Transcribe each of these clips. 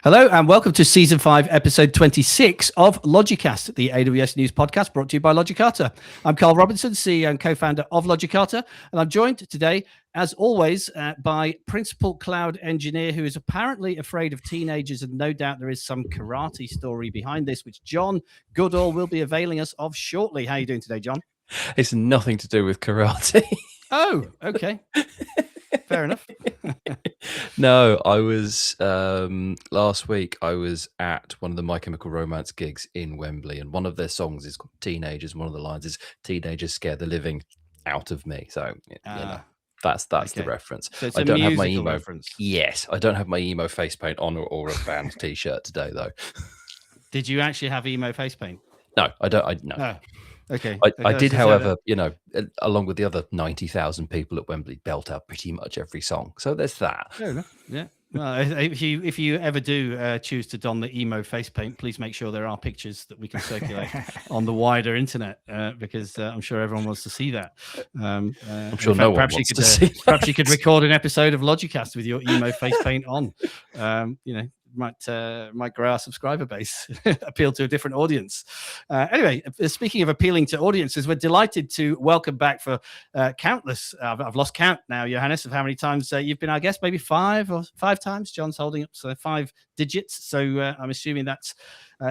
Hello and welcome to Season 5, Episode 26 of Logicast, the AWS News podcast brought to you by Logicata. I'm Carl Robinson, CEO and co-founder of Logicata, and I'm joined today, as always, by Principal Cloud Engineer who is apparently afraid of teenagers, and no doubt there is some karate story behind this, which John Goodall will be availing us of shortly. How are you doing today, John? It's nothing to do with karate. Oh, okay. Fair enough. No, I was last week. I was at one of the My Chemical Romance gigs in Wembley, and one of their songs is called "Teenagers." One of the lines is "Teenagers scare the living out of me." So that's okay. the reference. So it's I a don't have my musical emo reference. Yes, I don't have my emo face paint on or a band T-shirt today, though. Did you actually have emo face paint? No, I don't. No. Oh. Okay. I did, however, along with the other 90,000 people at Wembley, belt out pretty much every song. So there's that. Fair enough. Yeah. Well, if you ever do choose to don the emo face paint, please make sure there are pictures that we can circulate on the wider internet, because I'm sure everyone wants to see that. I'm sure no one wants to see that. Perhaps you could record an episode of Logicast with your emo face paint on. Might grow our subscriber base, appeal to a different audience. Anyway, speaking of appealing to audiences, we're delighted to welcome back for countless, I've lost count now, Johannes, of how many times you've been our guest, maybe five times. John's holding up, so 5 digits. So I'm assuming that's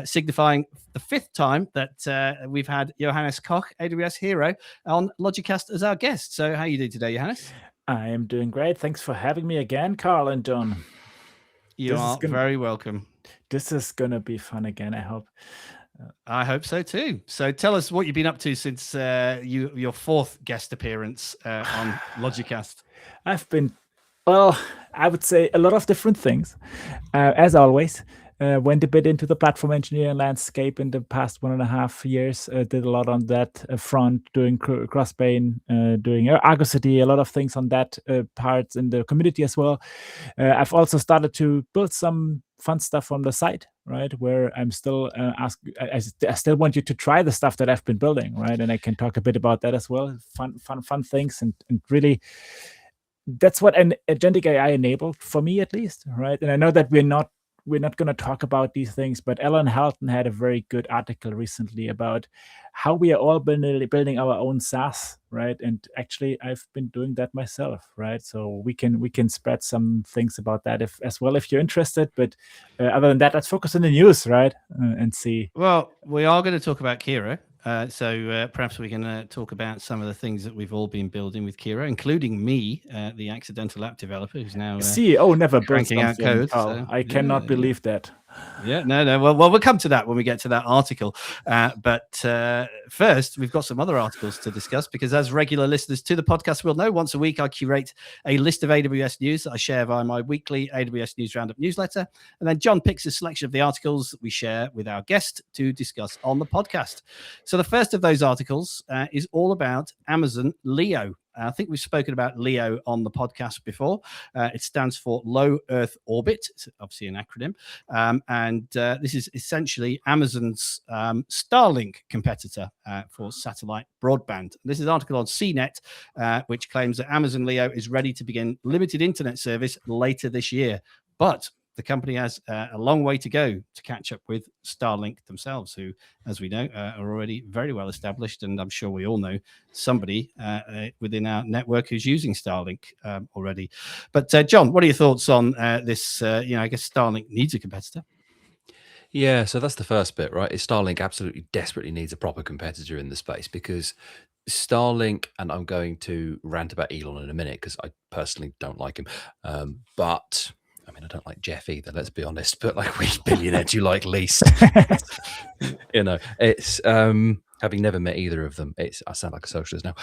signifying the 5th time that we've had Johannes Koch, AWS hero, on Logicast as our guest. So how are you doing today, Johannes? I am doing great. Thanks for having me again, Carl and John. You are very welcome. This is going to be fun again, I hope. I hope so too. So tell us what you've been up to since your 4th guest appearance on Logicast. I've been, I would say a lot of different things. As always, went a bit into the platform engineering landscape in the past 1.5 years. Did a lot on that front, doing Crossbane, doing Argo City, a lot of things on that part in the community as well. I've also started to build some fun stuff on the side, right? Where I'm still I still want you to try the stuff that I've been building, right? And I can talk a bit about that as well. Fun things, and really, that's what an agentic AI enabled for me, at least, right? And I know that we're not going to talk about these things, but Alan Halton had a very good article recently about how we are all building our own SaaS, right? And actually, I've been doing that myself, right? So we can spread some things about that as well if you're interested. But other than that, let's focus on the news, right? And see. Well, we are going to talk about Kiro. So perhaps we can talk about some of the things that we've all been building with Kiro, including me, the accidental app developer, who's now never cranking out code. So, I cannot believe that. Yeah, no. Well, we'll come to that when we get to that article. But first, we've got some other articles to discuss, because as regular listeners to the podcast will know, once a week I curate a list of AWS news that I share via my weekly AWS News Roundup newsletter. And then John picks a selection of the articles that we share with our guest to discuss on the podcast. So the first of those articles is all about Amazon Leo. I think we've spoken about LEO on the podcast before. It stands for Low Earth Orbit. It's obviously an acronym. And this is essentially Amazon's Starlink competitor for satellite broadband. This is an article on CNET, which claims that Amazon Leo is ready to begin limited internet service later this year. But the company has a long way to go to catch up with Starlink themselves, who, as we know, are already very well established. And I'm sure we all know somebody within our network who's using Starlink already. But John, what are your thoughts on this? I guess Starlink needs a competitor. Yeah, so that's the first bit, right? Is Starlink absolutely desperately needs a proper competitor in the space, because Starlink, and I'm going to rant about Elon in a minute because I personally don't like him, but I mean, I don't like Jeff either, let's be honest, but like, which billionaire do you like least? It's having never met either of them, I sound like a socialist now.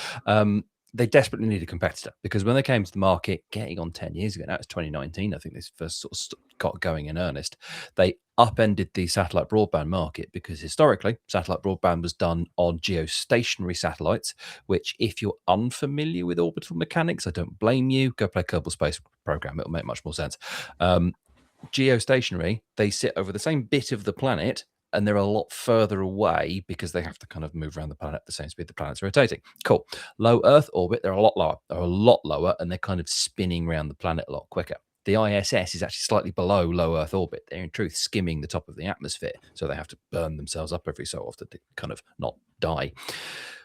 They desperately need a competitor, because when they came to the market getting on 10 years ago, now it's 2019, I think this first sort of got going in earnest, they upended the satellite broadband market, because historically satellite broadband was done on geostationary satellites, which, if you're unfamiliar with orbital mechanics, I don't blame you, go play Kerbal Space Program, it'll make much more sense. Geostationary, they sit over the same bit of the planet, and they're a lot further away because they have to kind of move around the planet at the same speed the planet's rotating. Cool. Low Earth orbit, they're a lot lower. They're a lot lower, and they're kind of spinning around the planet a lot quicker. The ISS is actually slightly below low Earth orbit. They're in truth skimming the top of the atmosphere, so they have to burn themselves up every so often to kind of not die,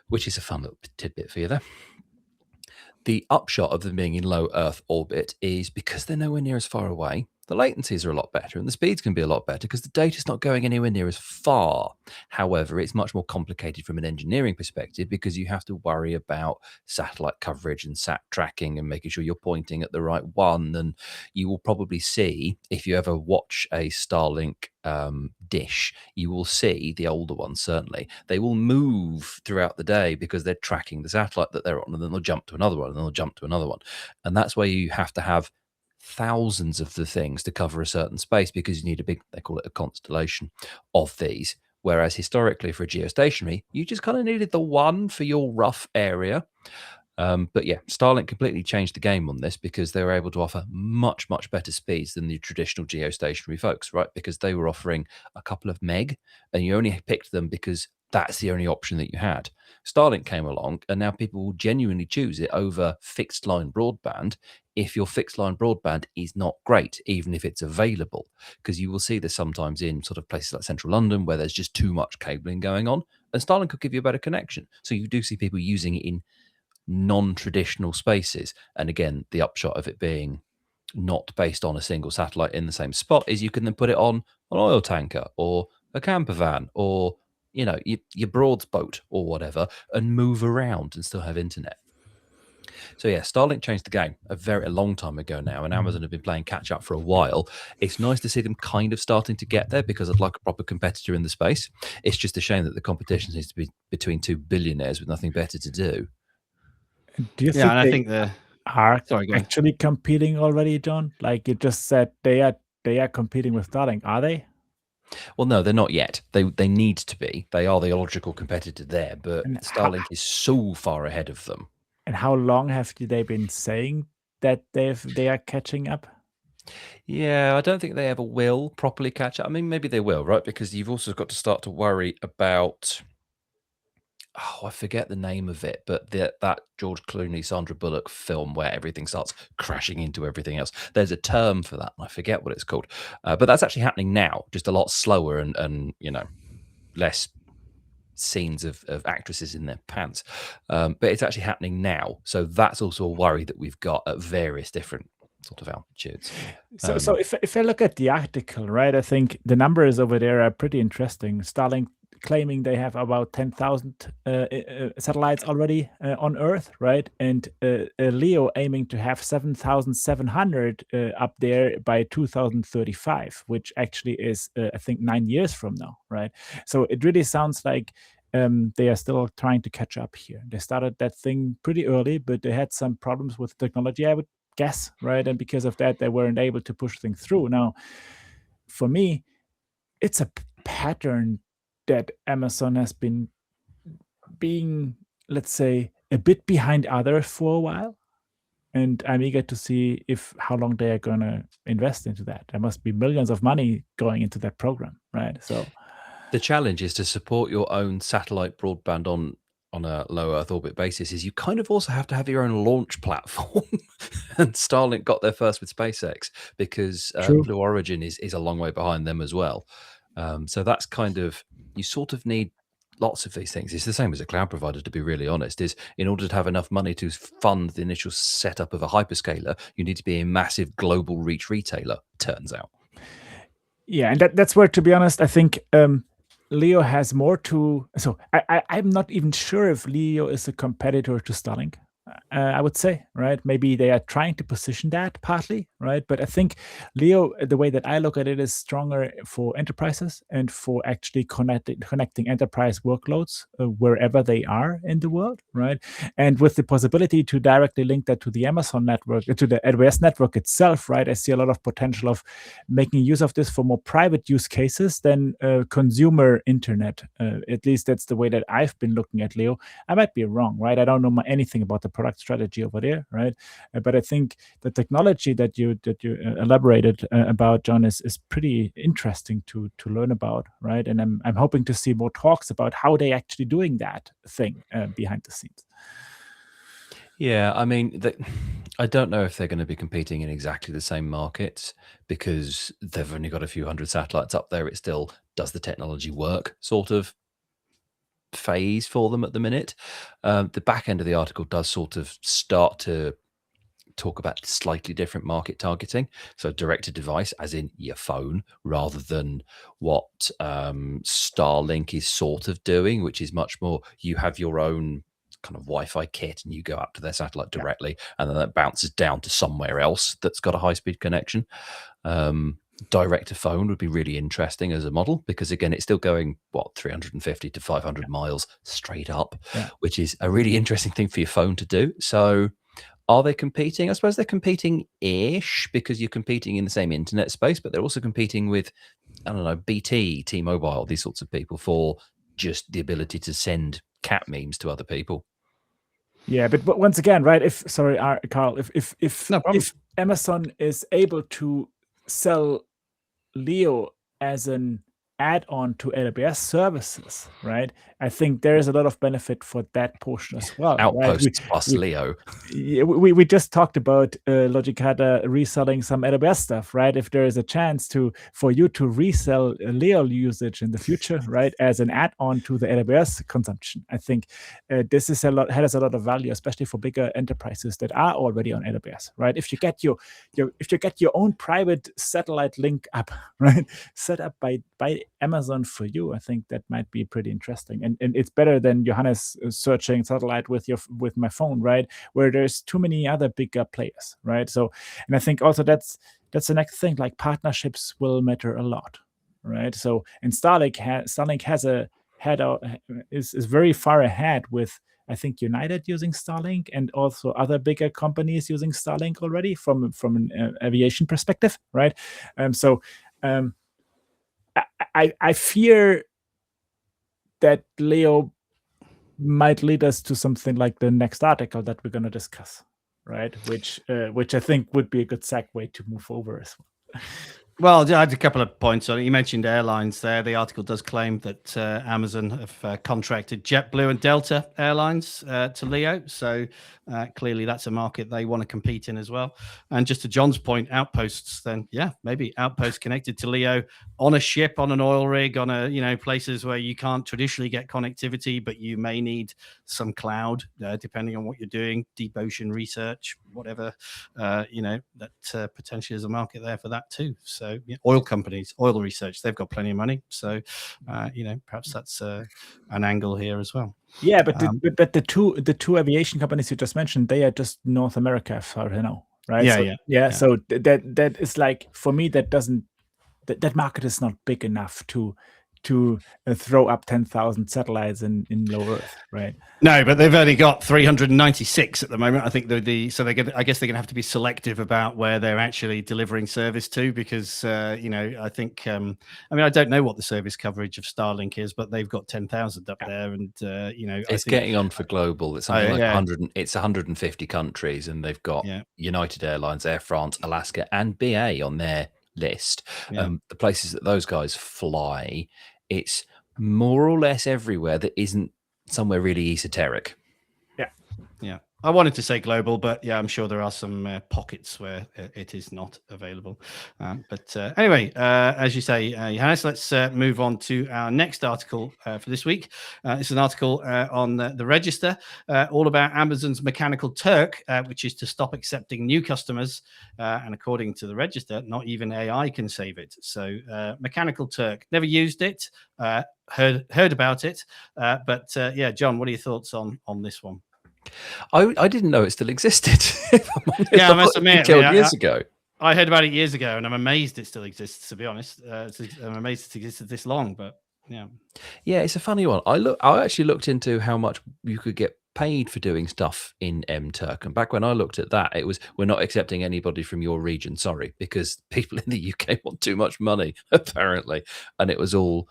which is a fun little tidbit for you there. The upshot of them being in low Earth orbit is because they're nowhere near as far away, the latencies are a lot better and the speeds can be a lot better because the data's not going anywhere near as far. However, it's much more complicated from an engineering perspective because you have to worry about satellite coverage and sat tracking and making sure you're pointing at the right one. And you will probably see, if you ever watch a Starlink dish, you will see the older ones, certainly, they will move throughout the day because they're tracking the satellite that they're on, and then they'll jump to another one, and then they'll jump to another one. And that's where you have to have thousands of the things to cover a certain space because you need a big, they call it a constellation of these. Whereas historically for geostationary, you just kind of needed the one for your rough area. But yeah, Starlink completely changed the game on this because they were able to offer much, much better speeds than the traditional geostationary folks, right? Because they were offering a couple of meg and you only picked them because that's the only option that you had. Starlink came along and now people will genuinely choose it over fixed line broadband if your fixed line broadband is not great, even if it's available. Because you will see this sometimes in sort of places like central London where there's just too much cabling going on, and Starlink could give you a better connection. So you do see people using it in non-traditional spaces. And again, the upshot of it being not based on a single satellite in the same spot is you can then put it on an oil tanker or a camper van or your Broads boat or whatever and move around and still have internet. So yeah, Starlink changed the game a long time ago now, and Amazon have been playing catch up for a while. It's nice to see them kind of starting to get there because I'd like a proper competitor in the space. It's just a shame that the competition seems to be between two billionaires with nothing better to do. Do you Yeah, and I think think they are Sorry, go on. actually competing already, John? Like you just said, they are competing with Starlink. Are they? Well, no, they're not yet. They need to be. They are the logical competitor there, but And Starlink is so far ahead of them. And how long have they been saying that they are catching up? Yeah, I don't think they ever will properly catch up. I mean, maybe they will, right? Because you've also got to start to worry about, I forget the name of it, but that George Clooney, Sandra Bullock film where everything starts crashing into everything else. There's a term for that, and I forget what it's called. But that's actually happening now, just a lot slower and less scenes of actresses in their pants. But it's actually happening now. So that's also a worry that we've got at various different sort of altitudes. So if I look at the article, right, I think the numbers over there are pretty interesting. Starlink claiming they have about 10,000 satellites already on Earth, right? And LEO aiming to have 7,700 up there by 2035, which actually is, I think, 9 years from now, right? So it really sounds like they are still trying to catch up here. They started that thing pretty early, but they had some problems with technology, I would guess, right? And because of that, they weren't able to push things through. Now, for me, it's a pattern that Amazon has been being, let's say, a bit behind others for a while. And I'm eager to see how long they are going to invest into that. There must be millions of money going into that program, right? So the challenge is to support your own satellite broadband on a low Earth orbit basis is you kind of also have to have your own launch platform. And Starlink got there first with SpaceX because Blue Origin is a long way behind them as well. So that's kind of, you sort of need lots of these things. It's the same as a cloud provider, to be really honest, is in order to have enough money to fund the initial setup of a hyperscaler, you need to be a massive global reach retailer, turns out. Yeah, and that's where, to be honest, I think LEO has more to. So I'm not even sure if LEO is a competitor to Starlink. I would say, right? Maybe they are trying to position that partly, right? But I think LEO, the way that I look at it, is stronger for enterprises and for actually connecting enterprise workloads wherever they are in the world, right? And with the possibility to directly link that to the Amazon network, to the AWS network itself, right? I see a lot of potential of making use of this for more private use cases than consumer internet. At least that's the way that I've been looking at LEO. I might be wrong, right? I don't know anything about the product strategy over there, right? But I think the technology that you elaborated about, John, is pretty interesting to learn about, right? And I'm hoping to see more talks about how they actually doing that thing behind the scenes. Yeah, I mean, I don't know if they're going to be competing in exactly the same markets because they've only got a few hundred satellites up there. It still does the technology work sort of phase for them at the minute. The back end of the article does sort of start to talk about slightly different market targeting. So direct to device, as in your phone, rather than what Starlink is sort of doing, which is much more you have your own kind of Wi-Fi kit and you go up to their satellite directly, and then that bounces down to somewhere else that's got a high-speed connection. Direct to phone would be really interesting as a model because again it's still going 350 to 500 miles straight up, which is a really interesting thing for your phone to do. So are they competing? I suppose they're competing-ish because you're competing in the same internet space, but they're also competing with, I don't know, BT, T-Mobile, these sorts of people for just the ability to send cat memes to other people. Yeah, but once again, right? Carl, if No problem. if Amazon is able to sell Leo as an add-on to AWS services, right? I think there is a lot of benefit for that portion as well. Outposts plus Leo. We just talked about Logicata reselling some AWS stuff, right? If there is a chance for you to resell Leo usage in the future, right, as an add-on to the AWS consumption, I think this is has a lot of value, especially for bigger enterprises that are already on AWS, right? If you get your own private satellite link up, right, set up by Amazon for you, I think that might be pretty interesting, and it's better than Johannes searching satellite with my phone, right, where there's too many other bigger players, right? So, and I think also that's the next thing, like partnerships will matter a lot, right? So, and Starlink is very far ahead with, I think, United using Starlink and also other bigger companies using Starlink already from an aviation perspective, right? I fear that Leo might lead us to something like the next article that we're going to discuss, right? Which I think would be a good segue to move over as well. Well, I had a couple of points on it. You mentioned airlines there. The article does claim that Amazon have contracted JetBlue and Delta Airlines to Leo. So clearly that's a market they want to compete in as well. And just to John's point, outposts, then, yeah, maybe outposts connected to Leo on a ship, on an oil rig, on places where you can't traditionally get connectivity, but you may need some cloud, depending on what you're doing, deep ocean research, whatever, that potentially is a market there for that too. So oil companies, oil research, they've got plenty of money. So, perhaps that's an angle here as well. Yeah, but the two aviation companies you just mentioned, they are just North America, as far as I know, right? Yeah. So that is like, for me, that market is not big enough to throw up 10,000 satellites in low Earth, right? No, but they've only got 396 at the moment. I think so I guess they're going to have to be selective about where they're actually delivering service to, because I think I don't know what the service coverage of Starlink is, but they've got 10,000 up there, and it's getting on for global. It's something like 100. It's 150 countries, and they've got United Airlines, Air France, Alaska, and BA on their list. The places that those guys fly, it's more or less everywhere that isn't somewhere really esoteric. Yeah. I wanted to say global, but I'm sure there are some pockets where it is not available. But anyway, as you say, Johannes, let's move on to our next article for this week. It's an article on the Register, all about Amazon's Mechanical Turk, which is to stop accepting new customers. And according to the Register, not even AI can save it. So Mechanical Turk, never used it, heard about it. But John, what are your thoughts on this one? I didn't know it still existed. I must admit, years ago. I heard about it years ago, and I'm amazed it still exists. To be honest, I'm amazed it existed this long. But it's a funny one. I actually looked into how much you could get paid for doing stuff in Turk, and back when I looked at that, it was, we're not accepting anybody from your region, sorry, because people in the UK want too much money apparently, and it was all,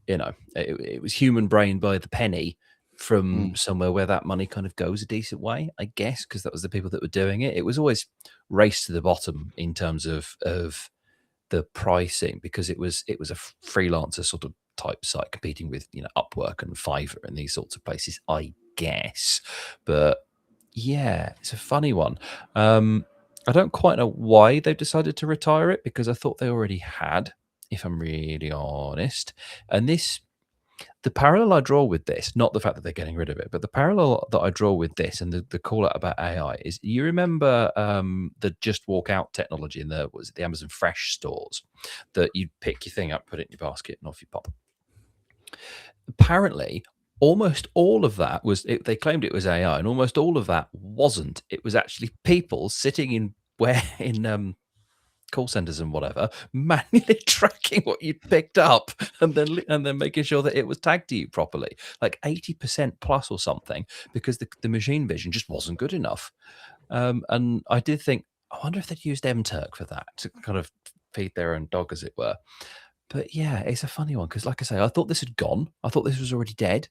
it was human brain by the penny from somewhere where that money kind of goes a decent way, I guess, because that was the people that were doing it. It was always race to the bottom in terms of the pricing, because it was a freelancer sort of type site competing with Upwork and Fiverr and these sorts of places, I guess. But Yeah, it's a funny one. I don't quite know why they've decided to retire it, because I thought they already had, if I'm really honest. And the parallel I draw with this, not the fact that they're getting rid of it, but the parallel that I draw with this and the call out about AI is, you remember the just walk out technology in the Amazon Fresh stores, that you'd pick your thing up, put it in your basket, and off you pop. Apparently, almost all of that they claimed it was AI, and almost all of that wasn't. It was actually people sitting in call centers and whatever, manually tracking what you'd picked up, and then making sure that it was tagged to you properly, like 80% plus or something, because the machine vision just wasn't good enough. And I did think, I wonder if they'd used Turk for that, to kind of feed their own dog, as it were. But yeah, it's a funny one, because, like I say, I thought this had gone. I thought this was already dead.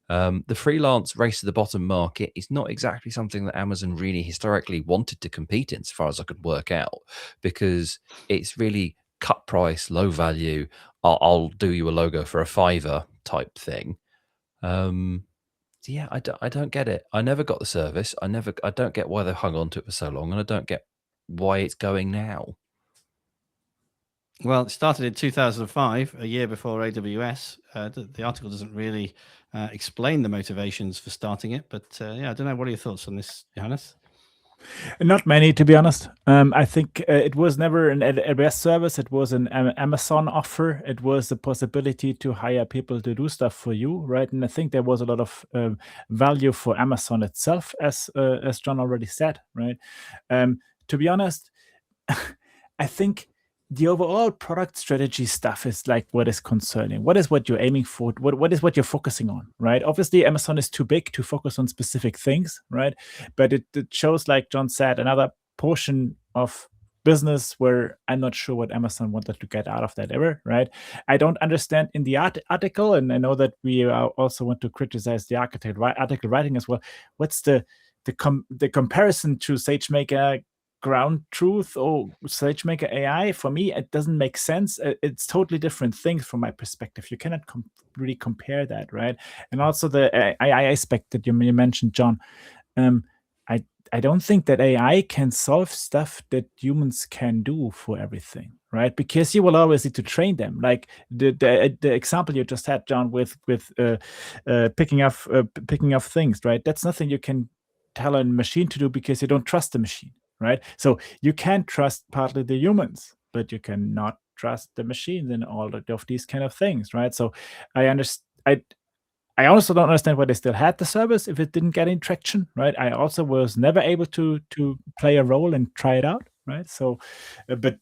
The freelance race to the bottom market is not exactly something that Amazon really historically wanted to compete in, as far as I could work out, because it's really cut price, low value. I'll do you a logo for a $5 type thing. Yeah, I don't get it. I never got the service. I don't get why they've hung on to it for so long, and I don't get why it's going now. Well, it started in 2005, a year before AWS. The article doesn't really explain the motivations for starting it, but yeah, I don't know. What are your thoughts on this, Johannes? Not many, to be honest. I think it was never an AWS service. It was an Amazon offer. It was the possibility to hire people to do stuff for you, right? And I think there was a lot of value for Amazon itself, as John already said, right? To be honest, I think the overall product strategy stuff is like what is concerning. What is what you're aiming for? What is what you're focusing on, right? Obviously, Amazon is too big to focus on specific things, right? But it shows, like John said, another portion of business where I'm not sure what Amazon wanted to get out of that ever, right? I don't understand in the article, and I know that we also want to criticize the article writing as well. What's the comparison to SageMaker ground truth or SageMaker AI? For me, it doesn't make sense. It's totally different things from my perspective. You cannot really compare that, right? And also the AI aspect that you mentioned, John. I don't think that AI can solve stuff that humans can do for everything, right? Because you will always need to train them. Like the example you just had, John, with picking up things, right? That's nothing you can tell a machine to do, because you don't trust the machine, right? So you can trust partly the humans, but you cannot trust the machines and all of these kind of things, right? So I understand. I also don't understand why they still had the service if it didn't get any traction, right? I also was never able to play a role and try it out, right? So, but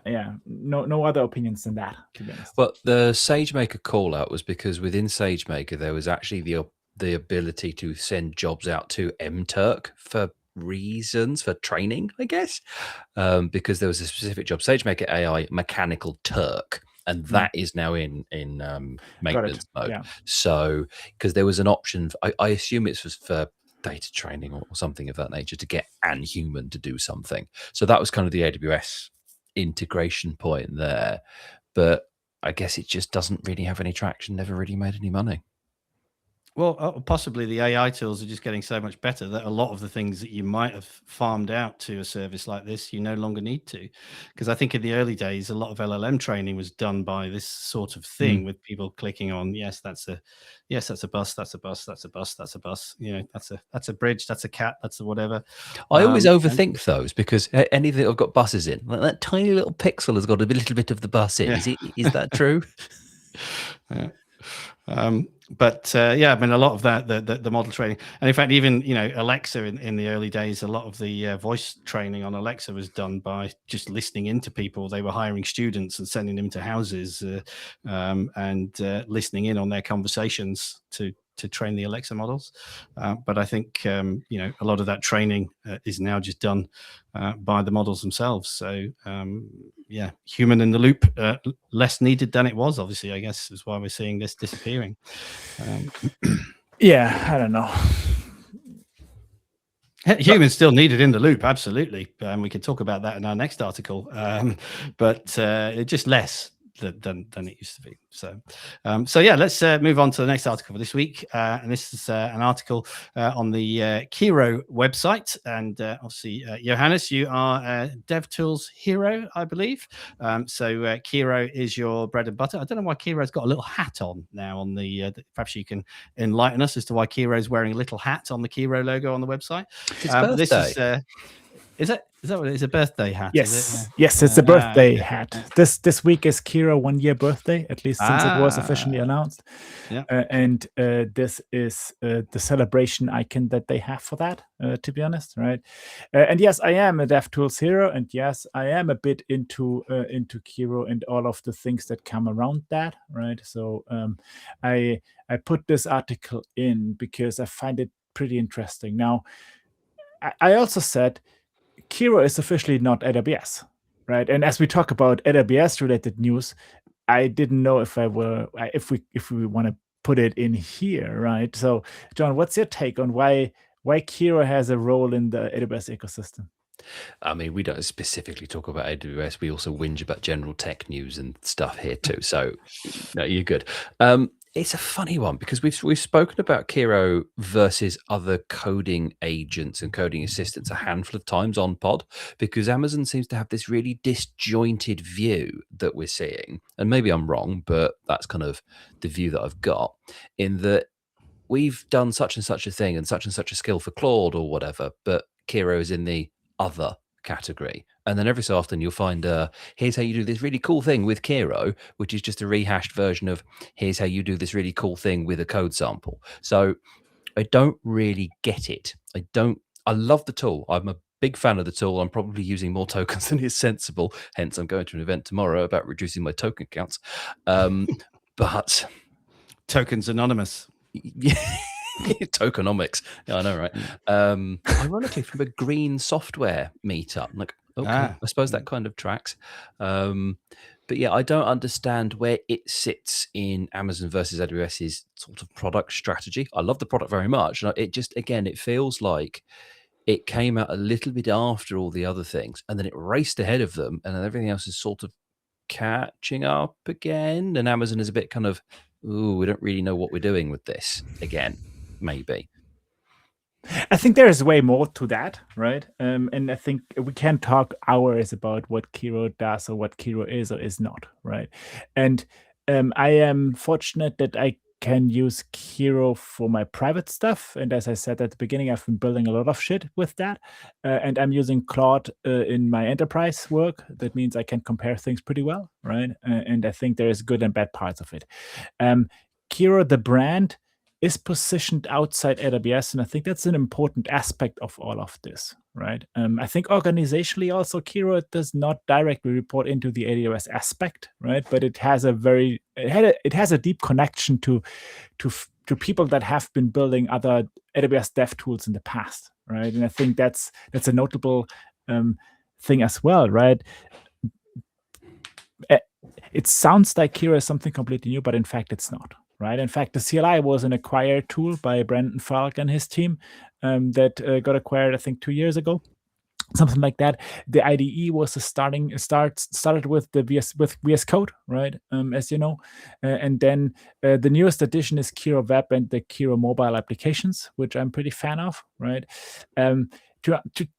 yeah, no other opinions than that, to be honest. Well, the SageMaker call out was because within SageMaker there was actually the ability to send jobs out to Turk for reasons, for training, I guess, because there was a specific job, SageMaker AI Mechanical Turk, and that is now in maintenance mode. Yeah. So, because there was an option, I assume it was for data training or something of that nature, to get an human to do something. So that was kind of the AWS integration point there. But I guess it just doesn't really have any traction, never really made any money. Well, possibly the AI tools are just getting so much better that a lot of the things that you might have farmed out to a service like this, you no longer need to. Because I think in the early days, a lot of LLM training was done by this sort of thing, with people clicking on, yes, that's a bus, that's a bus, that's a bus, that's a bus, that's a bridge, that's a cat, that's a whatever. I always overthink those, because anything that I've got buses in, like that tiny little pixel has got a little bit of the bus in. Yeah. Is that true? Yeah. But yeah, I mean, a lot of that, the model training, and in fact, even Alexa in the early days, a lot of the voice training on Alexa was done by just listening into people. They were hiring students and sending them to houses and listening in on their conversations to train the Alexa models. But I think a lot of that training is now just done by the models themselves. So yeah, human in the loop, less needed than it was, obviously, I guess, is why we're seeing this disappearing. Yeah, I don't know. Humans still needed in the loop, absolutely. We can talk about that in our next article. But just less. than it used to be. So yeah, let's move on to the next article for this week, and this is an article on the Kiro website. And obviously, Johannes, you are DevTools hero, I believe. So Kiro is your bread and butter. I don't know why Kiro's got a little hat on now on the. Perhaps you can enlighten us as to why Kiro's wearing a little hat on the Kiro logo on the website. It's birthday. Is that what it is? A birthday hat? Yes, is it? yes, it's a birthday okay. hat. This week is Kiro 1 year birthday, at least since it was officially announced. Yeah. And this is the celebration icon that they have for that. To be honest, right? And yes, I am a DevTools hero, and yes, I am a bit into Kiro and all of the things that come around that, right? So I put this article in because I find it pretty interesting. Now, I also said Kiro is officially not AWS, right? And as we talk about AWS related news, I didn't know if we want to put it in here, right? So, John, what's your take on why Kiro has a role in the AWS ecosystem? I mean, we don't specifically talk about AWS. We also whinge about general tech news and stuff here too. So, no, you're good. It's a funny one because we've spoken about Kiro versus other coding agents and coding assistants a handful of times on pod, because Amazon seems to have this really disjointed view that we're seeing. And maybe I'm wrong, but that's kind of the view that I've got, in that we've done such and such a thing and such a skill for Claude or whatever, but Kiro is in the other category. And then every so often you'll find here's how you do this really cool thing with Kiro, which is just a rehashed version of here's how you do this really cool thing with a code sample. So I don't really get it. I love the tool. I'm a big fan of the tool. I'm probably using more tokens than is sensible. Hence, I'm going to an event tomorrow about reducing my token counts. But Tokens Anonymous. Yeah. Tokenomics. Yeah, I know, right? Ironically, from a green software meetup. I'm like, okay, I suppose that kind of tracks. But yeah, I don't understand where it sits in Amazon versus AWS's sort of product strategy. I love the product very much. And it just, again, it feels like it came out a little bit after all the other things, and then it raced ahead of them, and then everything else is sort of catching up again. And Amazon is a bit kind of, ooh, we don't really know what we're doing with this again. Maybe. I think there is way more to that, right? And I think we can talk hours about what Kiro does or what Kiro is or is not, right? And I am fortunate that I can use Kiro for my private stuff. And as I said at the beginning, I've been building a lot of shit with that. And I'm using Claude in my enterprise work. That means I can compare things pretty well, right? And I think there is good and bad parts of it. Kiro, the brand, is positioned outside AWS, and I think that's an important aspect of all of this, right? I think organizationally also Kiro does not directly report into the AWS aspect, right? But it has a deep connection to people that have been building other AWS dev tools in the past, right? And I think that's a notable thing as well, right? It sounds like Kiro is something completely new, but in fact it's not. Right. In fact, the CLI was an acquired tool by Brandon Falk and his team that got acquired, I think, 2 years ago, something like that. The IDE was started with VS Code, right? As you know, and then the newest addition is Kiro Web and the Kiro mobile applications, which I'm pretty fan of, right? To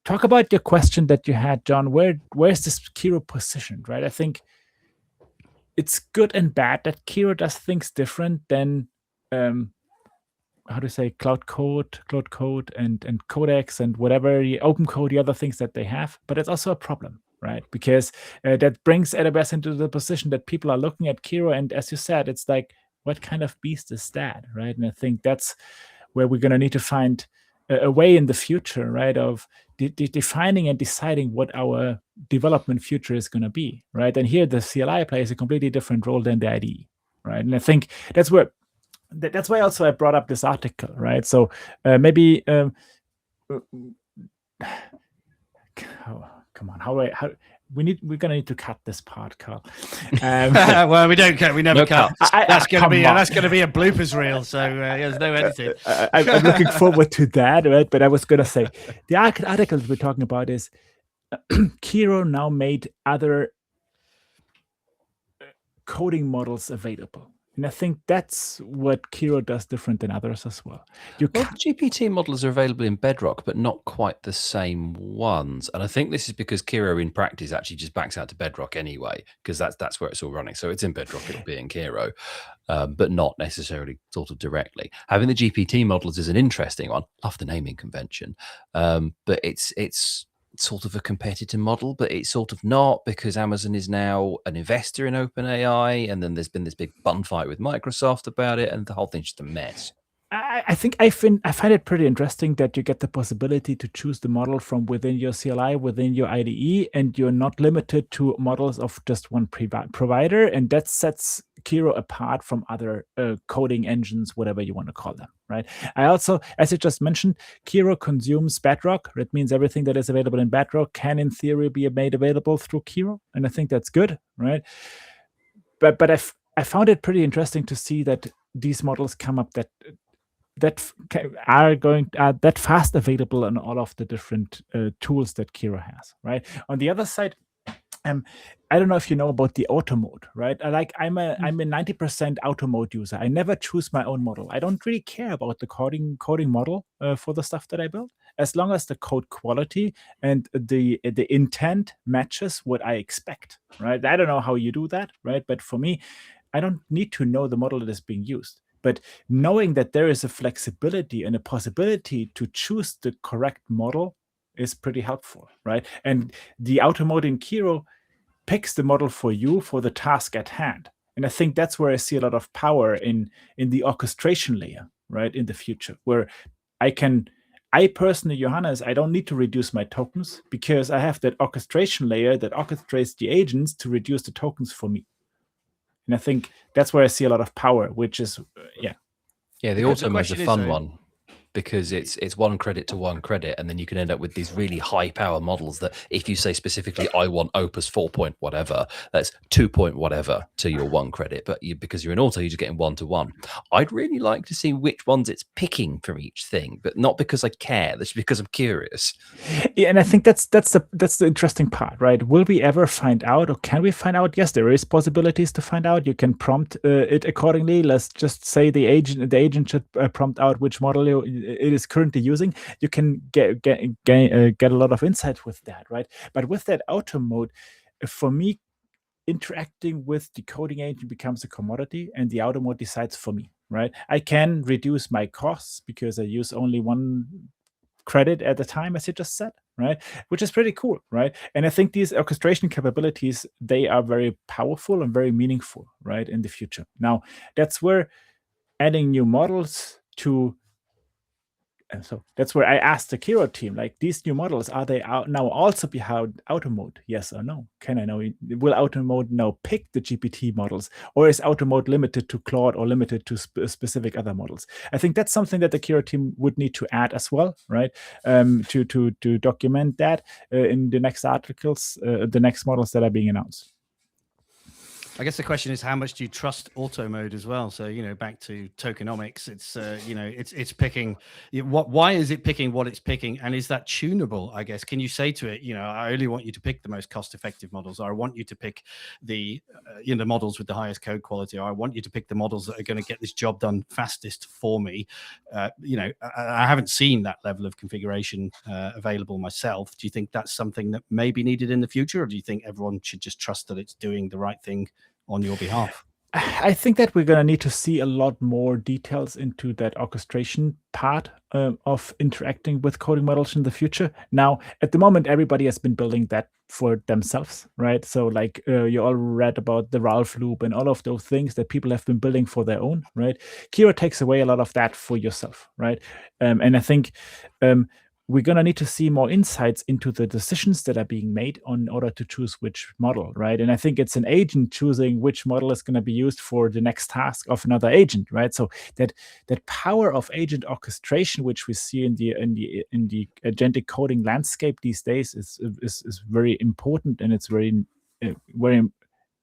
talk about your question that you had, John, where's this Kiro positioned, right? I think it's good and bad that Kiro does things different than how to say Cloud Code and Codex and whatever Open Code, the other things that they have. But it's also a problem, right? Because that brings AWS into the position that people are looking at Kiro, and as you said, it's like, what kind of beast is that, right? And I think that's where we're going to need to find a way in the future, right, of defining and deciding what our development future is going to be, right? And here the CLI plays a completely different role than the IDE, right? And I think that's why also I brought up this article, right? So maybe come on, we're gonna need to cut this part, Carl. Well, we don't cut. We never cut. That's gonna be a bloopers reel. So there's no editing. I'm looking forward to that, right? But I was gonna say the article we're talking about is Kiro now made other coding models available. And I think that's what Kiro does different than others as well. Well, GPT models are available in Bedrock, but not quite the same ones. And I think this is because Kiro in practice actually just backs out to Bedrock anyway, because that's where it's all running. So it's in Bedrock, it'll be in Kiro, but not necessarily sort of directly. Having the GPT models is an interesting one. Love the naming convention, but it's sort of a competitor model, but it's sort of not, because Amazon is now an investor in OpenAI, and then there's been this big bun fight with Microsoft about it, and the whole thing's just a mess. I think I find it pretty interesting that you get the possibility to choose the model from within your CLI, within your IDE, and you're not limited to models of just one provider, and that sets Kiro apart from other coding engines, whatever you want to call them, right? I also, as you just mentioned, Kiro consumes Bedrock. That means everything that is available in Bedrock can, in theory, be made available through Kiro, and I think that's good, right? But I found it pretty interesting to see that these models come up that are that fast available on all of the different tools that Kiro has, right? On the other side, I don't know if you know about the auto mode, right? I'm a 90% auto mode user. I never choose my own model. I don't really care about the coding model for the stuff that I build, as long as the code quality and the intent matches what I expect, right? I don't know how you do that, right? But for me, I don't need to know the model that is being used. But knowing that there is a flexibility and a possibility to choose the correct model is pretty helpful, right? And the auto mode in Kiro picks the model for you for the task at hand. And I think that's where I see a lot of power in the orchestration layer, right, in the future, where I personally, Johannes, I don't need to reduce my tokens because I have that orchestration layer that orchestrates the agents to reduce the tokens for me. And I think that's where I see a lot of power, which is, Yeah, the auto mode's a fun one, because it's one credit to one credit, and then you can end up with these really high power models that if you say specifically, I want Opus 4 point whatever, that's 2 point whatever to your one credit. But because you're in auto, you're just getting 1 to 1. I'd really like to see which ones it's picking from each thing, but not because I care. That's because I'm curious. Yeah, and I think that's the interesting part, right? Will we ever find out, or can we find out? Yes, there is possibilities to find out. You can prompt it accordingly. Let's just say the agent should prompt out which model it is currently using. You can get a lot of insight with that, right? But with that auto mode, for me, interacting with the coding agent becomes a commodity, and the auto mode decides for me, right? I can reduce my costs because I use only one credit at a time, as you just said, right? Which is pretty cool, right? And I think these orchestration capabilities, they are very powerful and very meaningful, right, in the future. Now, that's where adding new models to so that's where I asked the Kiro team, like, these new models, are they now also behind auto mode? Yes or no? Can I know? Will auto mode now pick the GPT models, or is auto mode limited to Claude or limited to specific other models? I think that's something that the Kiro team would need to add as well, right? To document that in the next articles, the next models that are being announced. I guess the question is, how much do you trust auto mode as well? So, back to tokenomics, it's, it's picking why is it picking what it's picking? And is that tunable? I guess, can you say to it, I only want you to pick the most cost effective models, or I want you to pick the, the models with the highest code quality, or I want you to pick the models that are going to get this job done fastest for me. I haven't seen that level of configuration available myself. Do you think that's something that may be needed in the future, or do you think everyone should just trust that it's doing the right thing on your behalf? I think that we're going to need to see a lot more details into that orchestration part of interacting with coding models in the future. Now, at the moment, everybody has been building that for themselves, right? So like you all read about the Ralph loop and all of those things that people have been building for their own, right? Kiro takes away a lot of that for yourself, right? And I think we're going to need to see more insights into the decisions that are being made in order to choose which model, right? And I think it's an agent choosing which model is going to be used for the next task of another agent, right? So that power of agent orchestration, which we see in the agentic coding landscape these days, is very important, and it's very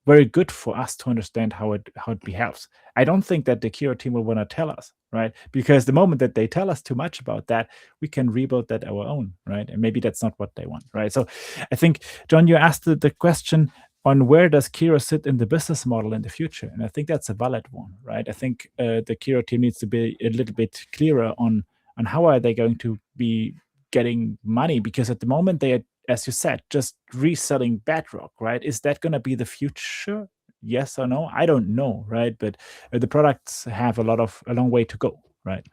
very good for us to understand how it behaves. I don't think that the Kiro team will want to tell us, right? Because the moment that they tell us too much about that, we can rebuild that our own, right? And maybe that's not what they want, right? So I think, John, you asked the question, on where does Kiro sit in the business model in the future. And I think that's a valid one, right? I think the Kiro team needs to be a little bit clearer on how are they going to be getting money, because at the moment they are, as you said, just reselling Bedrock, right? Is that going to be the future? Yes or no? I don't know, right? But the products have a long way to go, right?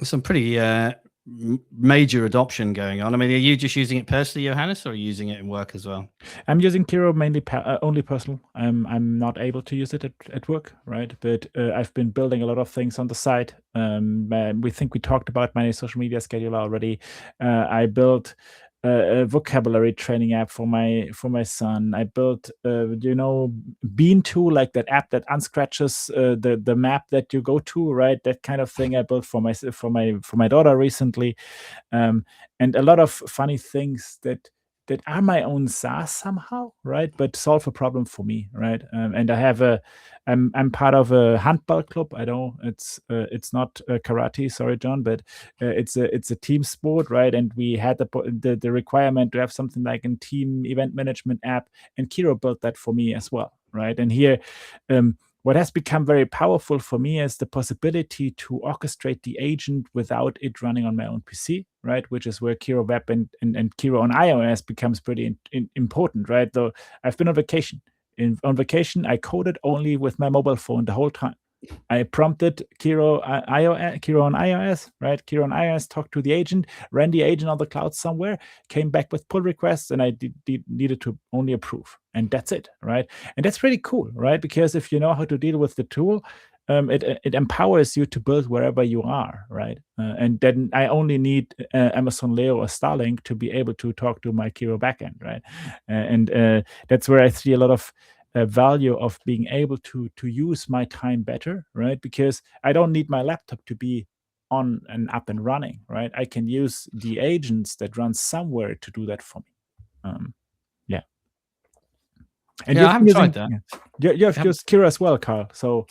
Some pretty major adoption going on. I mean, are you just using it personally, Johannes, or are you using it in work as well? I'm using Kiro mainly only personal. I'm not able to use it at work, right? But I've been building a lot of things on the side. We talked about my social media scheduler already. I built a vocabulary training app for my son. I built Bean Tool, like that app that unscratches the map that you go to, right? That kind of thing I built for my daughter recently, and a lot of funny things that are my own SaaS somehow, right? But solve a problem for me, right? And I have I'm part of a handball club. I know it's not karate, sorry, John, but it's a team sport, right? And we had the requirement to have something like a team event management app, and Kiro built that for me as well, right? And here, what has become very powerful for me is the possibility to orchestrate the agent without it running on my own PC, right? Which is where Kiro Web and Kiro on iOS becomes pretty important, right? Though I've been on vacation. On vacation, I coded only with my mobile phone the whole time. I prompted Kiro on iOS, right? Kiro on iOS talked to the agent, ran the agent on the cloud somewhere, came back with pull requests, and I needed to only approve. And that's it, right? And that's pretty cool, right? Because if you know how to deal with the tool, it empowers you to build wherever you are, right? And then I only need Amazon Leo or Starlink to be able to talk to my Kiro backend, right? And that's where I see a lot of value of being able to use my time better, right? Because I don't need my laptop to be on and up and running, right? I can use the agents that run somewhere to do that for me. Yeah. And I haven't tried that. Yeah. You have used Kiro as well, Carl. So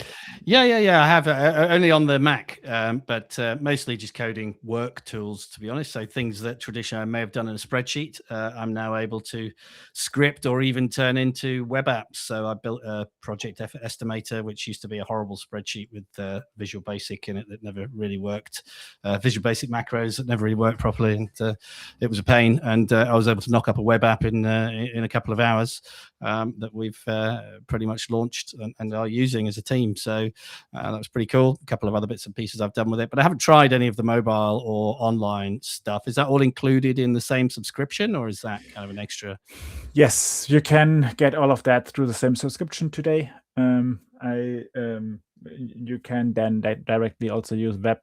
yeah. I have only on the Mac, but mostly just coding work tools, to be honest. So things that traditionally I may have done in a spreadsheet, I'm now able to script or even turn into web apps. So I built a project estimator, which used to be a horrible spreadsheet with Visual Basic in it that never really worked. Visual Basic macros that never really worked properly, and it was a pain. And I was able to knock up a web app in a couple of hours. That we've pretty much launched and are using as a team. So that was pretty cool. A couple of other bits and pieces I've done with it, but I haven't tried any of the mobile or online stuff. Is that all included in the same subscription, or is that kind of an extra? Yes, you can get all of that through the same subscription today. You can then directly also use web,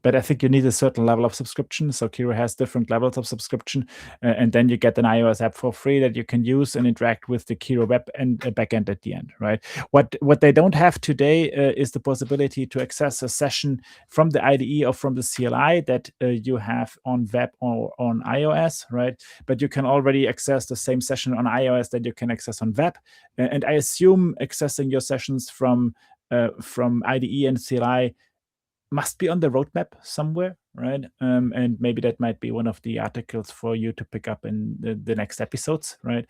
but I think you need a certain level of subscription. So Kiro has different levels of subscription, and then you get an iOS app for free that you can use and interact with the Kiro web and backend at the end, right? What they don't have today is the possibility to access a session from the IDE or from the CLI that you have on web or on iOS, right? But you can already access the same session on iOS that you can access on web, and I assume accessing your sessions from IDE and CLI must be on the roadmap somewhere, right? And maybe that might be one of the articles for you to pick up in the next episodes, right?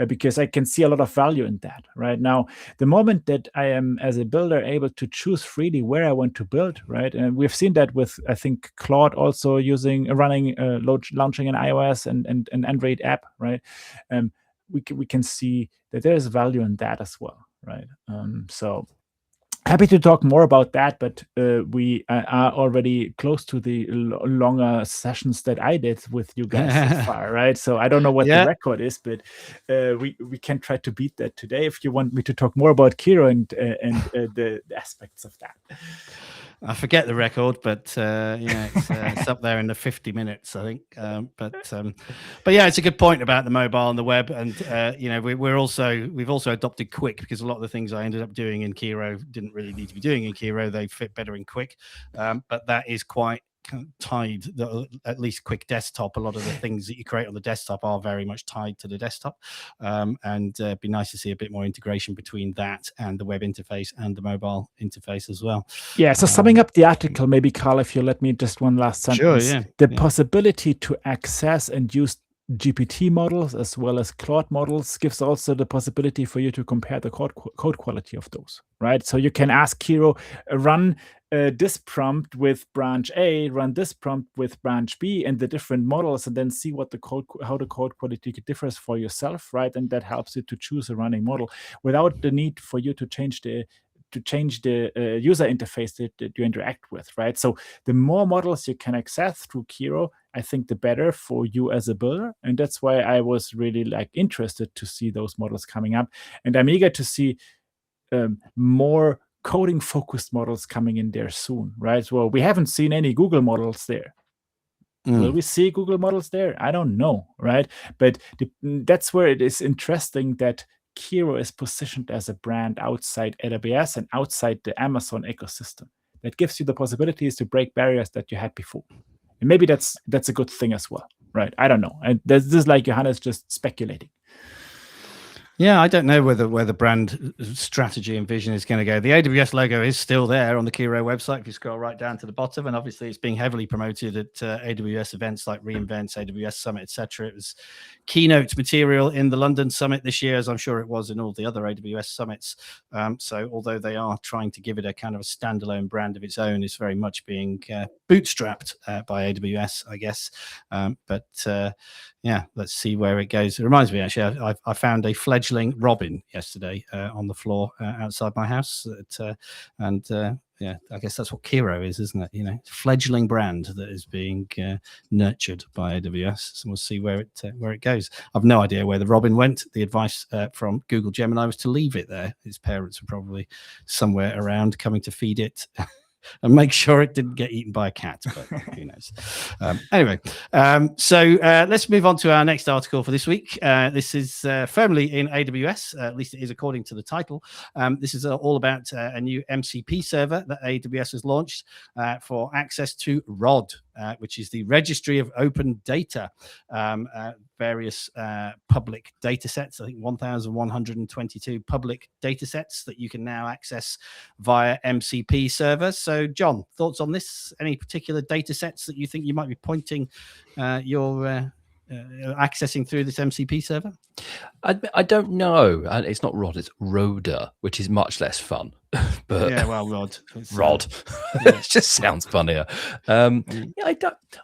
Because I can see a lot of value in that, right? Now, the moment that I am, as a builder, able to choose freely where I want to build, right? And we've seen that with, I think, Claude also launching an iOS and an Android app, right? We can see that there is value in that as well, right? So happy to talk more about that, but we are already close to the longer sessions that I did with you guys so far, right? So I don't know what the record is, but we can try to beat that today if you want me to talk more about Kiro and the aspects of that. I forget the record, but it's up there in the 50 minutes, I think. But yeah, it's a good point about the mobile and the web, and we've also adopted Quick, because a lot of the things I ended up doing in Kiro didn't really need to be doing in Kiro. They fit better in Quick, but that is quite tied, at least Quick Desktop. A lot of the things that you create on the desktop are very much tied to the desktop, and it'd be nice to see a bit more integration between that and the web interface and the mobile interface as well. Yeah, so summing up the article, maybe Carl, if you let me just one last sentence. Sure, yeah. The possibility to access and use GPT models as well as Claude models gives also the possibility for you to compare the code quality of those, right? So you can ask Kiro, run this prompt with branch A, run this prompt with branch B, and the different models, and then see what how the code quality differs for yourself, right? And that helps you to choose a running model without the need for you to change the user interface that you interact with, right? So the more models you can access through Kiro, I think the better for you as a builder. And that's why I was really interested to see those models coming up. And I'm eager to see more coding focused models coming in there soon, right? Well, we haven't seen any Google models there. Will we see Google models there? I don't know, right? But that's where it is interesting that Kiro is positioned as a brand outside AWS and outside the Amazon ecosystem. That gives you the possibilities to break barriers that you had before. And maybe that's a good thing as well, right? I don't know. And this is like Johannes just speculating. Yeah, I don't know where the brand strategy and vision is going to go. The AWS logo is still there on the Kiro website if you scroll right down to the bottom, and obviously it's being heavily promoted at AWS events like reInvent, AWS Summit, etc. It was keynote material in the London Summit this year, as I'm sure it was in all the other AWS summits. So although they are trying to give it a kind of a standalone brand of its own, it's very much being bootstrapped by AWS, I guess. Yeah, let's see where it goes. It reminds me, actually, I found a fledgling robin yesterday on the floor outside my house. Yeah, I guess that's what Kiro is, isn't it? You know, fledgling brand that is being nurtured by AWS. So we'll see where it goes. I've no idea where the robin went. The advice from Google Gemini was to leave it there. Its parents were probably somewhere around coming to feed it. And make sure it didn't get eaten by a cat, but who knows. Anyway, so let's move on to our next article for this week. This is firmly in AWS, at least it is according to the title. This is all about a new MCP server that AWS has launched for access to ROD, which is the Registry of Open Data. Various public data sets, I think 1,122 public data sets that you can now access via MCP servers. So, John, thoughts on this? Any particular data sets that you think you might be pointing your accessing through this MCP server? I don't know. It's not ROD, it's Rhoda, which is much less fun. But yeah, well, ROD. ROD. Yeah. It just sounds funnier. Yeah,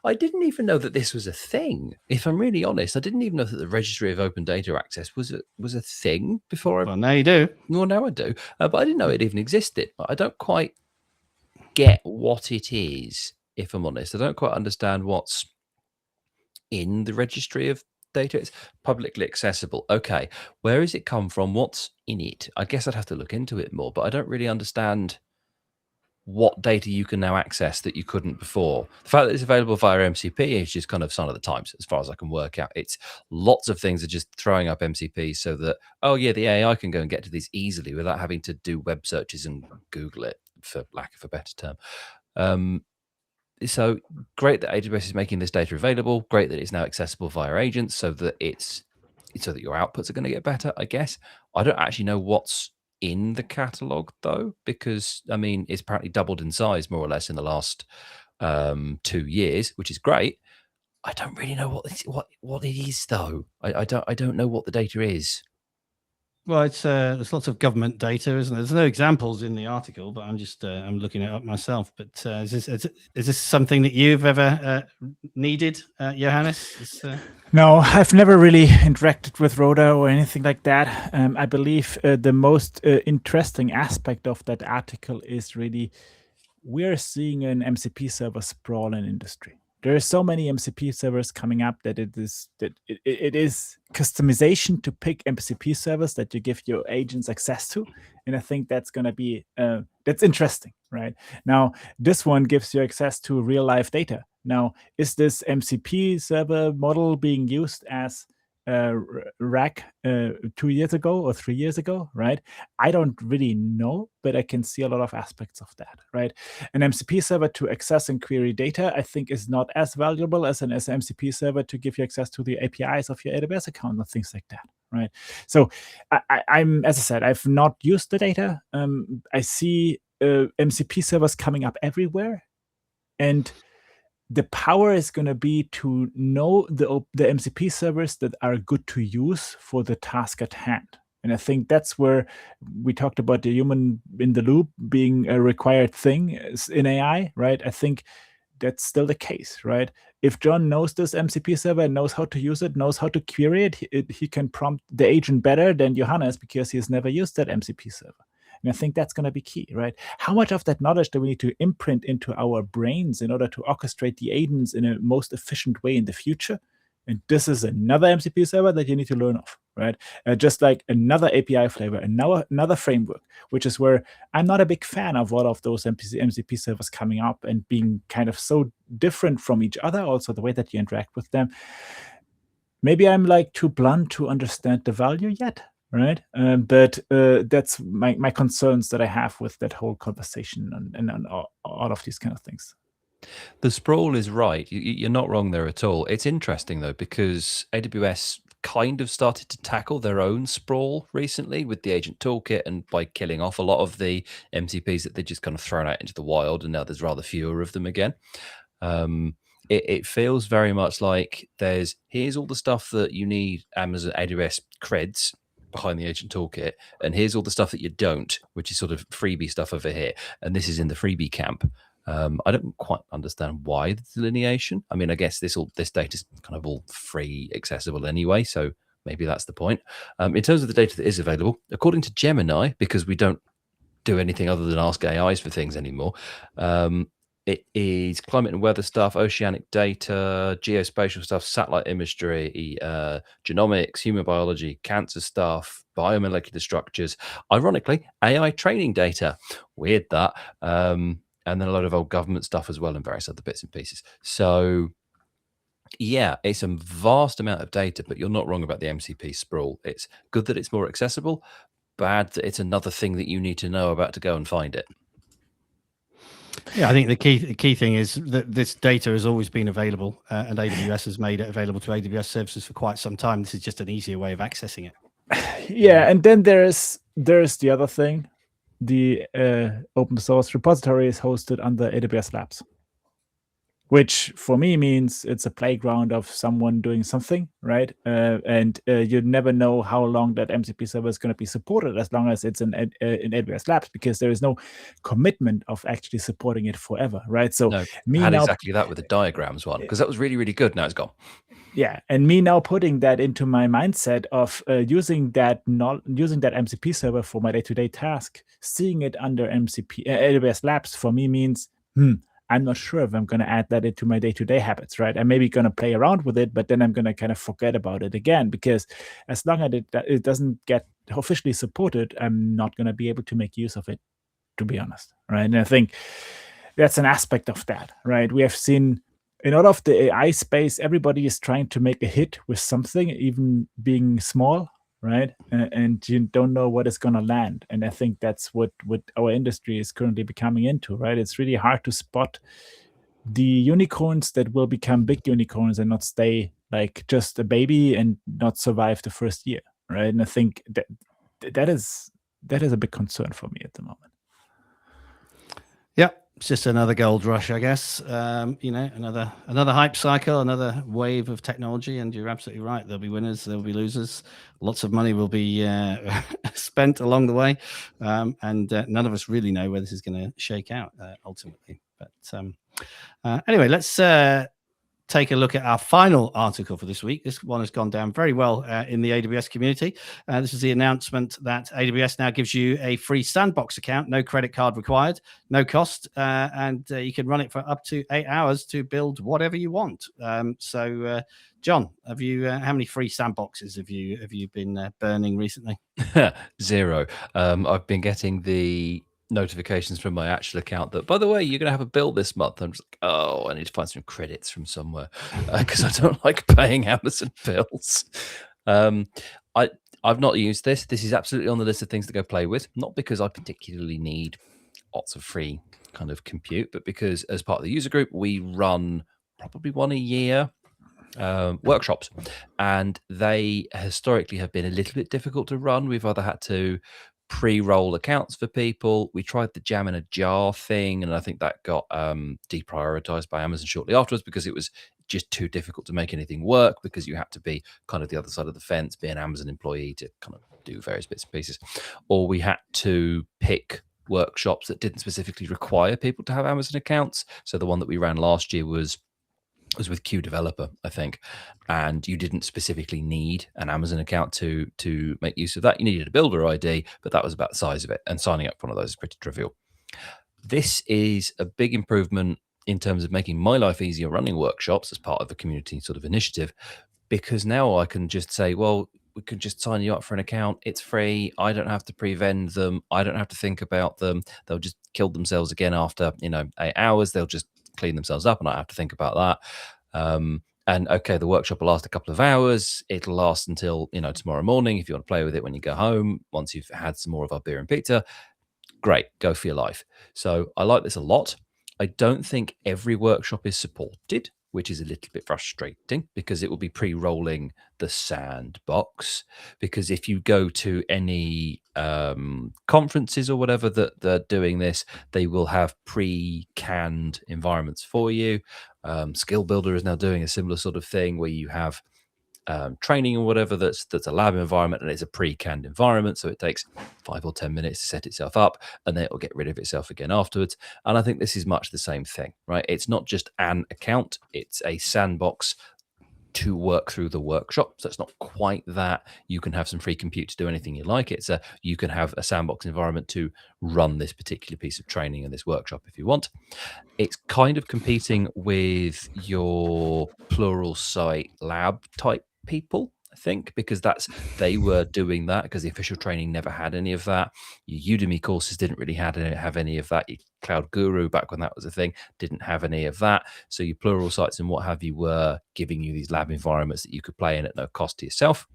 I didn't even know that this was a thing. If I'm really honest, I didn't even know that the Registry of Open Data access was a thing before. Well, now you do. Well, now I do. But I didn't know it even existed. I don't quite get what it is, if I'm honest. I don't quite understand what's in the Registry of Data. It's publicly accessible. Okay, where does it come from? What's in it? I guess I'd have to look into it more, but I don't really understand what data you can now access that you couldn't before. The fact that it's available via MCP is just kind of sign of the times, as far as I can work out. It's lots of things are just throwing up MCP so that, oh yeah, the AI can go and get to these easily without having to do web searches and Google it, for lack of a better term. So great that AWS is making this data available. Great that it's now accessible via agents, so that your outputs are going to get better, I guess. I don't actually know what's in the catalog though, because I mean it's apparently doubled in size more or less in the last 2 years, which is great. I don't really know what it is though. I don't know what the data is. Well, it's there's lots of government data, isn't there? There's no examples in the article, but I'm just I'm looking it up myself. But is this something that you've ever needed, Johannes? No, I've never really interacted with Rhoda or anything like that. I believe the most interesting aspect of that article is really we're seeing an MCP server sprawl in industry. There are so many MCP servers coming up that it is customization to pick MCP servers that you give your agents access to, and I think that's going to be that's interesting, right? Now, this one gives you access to real life data. Now, is this MCP server model being used as rack 2 years ago or 3 years ago, right? I don't really know, but I can see a lot of aspects of that, right? An MCP server to access and query data, I think, is not as valuable as an MCP server to give you access to the APIs of your AWS account and things like that, right? So I'm, as I said, I've not used the data. I see MCP servers coming up everywhere, and the power is going to be to know the MCP servers that are good to use for the task at hand. And I think that's where we talked about the human in the loop being a required thing in AI, right? I think that's still the case, right? If John knows this MCP server, knows how to use it, knows how to query it, he can prompt the agent better than Johannes because he's never used that MCP server. And I think that's going to be key, right? How much of that knowledge do we need to imprint into our brains in order to orchestrate the agents in a most efficient way in the future? And this is another MCP server that you need to learn of, right? Just like another API flavor, another framework, which is where I'm not a big fan of all of those MCP servers coming up and being kind of so different from each other, also the way that you interact with them. Maybe I'm like too blunt to understand the value yet, right? But that's my concerns that I have with that whole conversation and all of these kind of things. The sprawl is right. You're not wrong there at all. It's interesting, though, because AWS kind of started to tackle their own sprawl recently with the agent toolkit and by killing off a lot of the MCPs that they just kind of thrown out into the wild. And now there's rather fewer of them again. It feels very much like here's all the stuff that you need Amazon AWS creds behind the agent toolkit, and here's all the stuff that you don't, which is sort of freebie stuff over here. And this is in the freebie camp. I don't quite understand why the delineation. I mean, I guess this data is kind of all free, accessible anyway, so maybe that's the point. In terms of the data that is available, according to Gemini, because we don't do anything other than ask AIs for things anymore, it is climate and weather stuff, oceanic data, geospatial stuff, satellite imagery, genomics, human biology, cancer stuff, biomolecular structures. Ironically, AI training data. Weird that. And then a lot of old government stuff as well and various other bits and pieces. So, yeah, it's a vast amount of data, but you're not wrong about the MCP sprawl. It's good that it's more accessible, bad that it's another thing that you need to know about to go and find it. Yeah, I think the key thing is that this data has always been available, and AWS has made it available to AWS services for quite some time. This is just an easier way of accessing it. Yeah, and then there's the other thing. The open source repository is hosted under AWS Labs, which for me means it's a playground of someone doing something, right? And you never know how long that MCP server is going to be supported, as long as it's in AWS Labs, because there is no commitment of actually supporting it forever, right? So I had exactly that with the diagrams one, because that was really, really good. Now it's gone. Yeah, and me now putting that into my mindset of using that MCP server for my day-to-day task, seeing it under AWS Labs for me means, I'm not sure if I'm going to add that into my day-to-day habits, right? I'm maybe going to play around with it, but then I'm going to kind of forget about it again, because as long as it doesn't get officially supported, I'm not going to be able to make use of it, to be honest, right? And I think that's an aspect of that, right? We have seen in all of the AI space, everybody is trying to make a hit with something, even being small, right? And you don't know what is going to land. And I think that's what our industry is currently becoming into, right? It's really hard to spot the unicorns that will become big unicorns and not stay like just a baby and not survive the first year, right? And I think that is a big concern for me at the moment. Yeah, it's just another gold rush, I guess. Another hype cycle, another wave of technology, and you're absolutely right. There'll be winners, there'll be losers. Lots of money will be spent along the way, and none of us really know where this is going to shake out ultimately. But anyway, let's take a look at our final article for this week. This one has gone down very well in the AWS community. This is the announcement that AWS now gives you a free Sandbox account, no credit card required, no cost, and you can run it for up to 8 hours to build whatever you want. So, John, have you? How many free Sandboxes have you been burning recently? 0. I've been getting the notifications from my actual account that, by the way, you're going to have a bill this month. I'm just like, oh, I need to find some credits from somewhere because I don't like paying Amazon bills. I've not used this. This is absolutely on the list of things to go play with, not because I particularly need lots of free kind of compute, but because as part of the user group, we run probably one a year workshops, and they historically have been a little bit difficult to run. We've either had to pre-roll accounts for people. We tried the jam in a jar thing, and I think that got deprioritized by Amazon shortly afterwards because it was just too difficult to make anything work, because you had to be kind of the other side of the fence, be an Amazon employee to kind of do various bits and pieces, or we had to pick workshops that didn't specifically require people to have Amazon accounts. So the one that we ran last year was with Q Developer, I think, and you didn't specifically need an Amazon account to make use of that. You needed a builder ID, but that was about the size of it, and signing up for one of those is pretty trivial. This is a big improvement in terms of making my life easier running workshops as part of a community sort of initiative, because now I can just say, well, we can just sign you up for an account. It's free. I don't have to pre-vend them. I don't have to think about them. They'll just kill themselves again after 8 hours. They'll just clean themselves up, and I don't have to think about that. And okay, the workshop will last a couple of hours. It'll last until tomorrow morning if you want to play with it when you go home. Once you've had some more of our beer and pizza, great, go for your life. So I like this a lot. I don't think every workshop is supported, which is a little bit frustrating, because it will be pre-rolling the Sandbox. Because if you go to any conferences or whatever that they're doing this, they will have pre-canned environments for you. Skill Builder is now doing a similar sort of thing where you have training or whatever that's a lab environment, and it's a pre-canned environment, so it takes 5 or 10 minutes to set itself up, and then it'll get rid of itself again afterwards. And I think this is much the same thing, right? It's not just an account, it's a sandbox to work through the workshop. So it's not quite that you can have some free compute to do anything you like. It's you can have a sandbox environment to run this particular piece of training and this workshop if you want. It's kind of competing with your plural site lab type people, I think, because they were doing that because the official training never had any of that. Your Udemy courses didn't really have any of that. Your Cloud Guru, back when that was a thing, didn't have any of that. So your plural sites and what have you were giving you these lab environments that you could play in at no cost to yourself.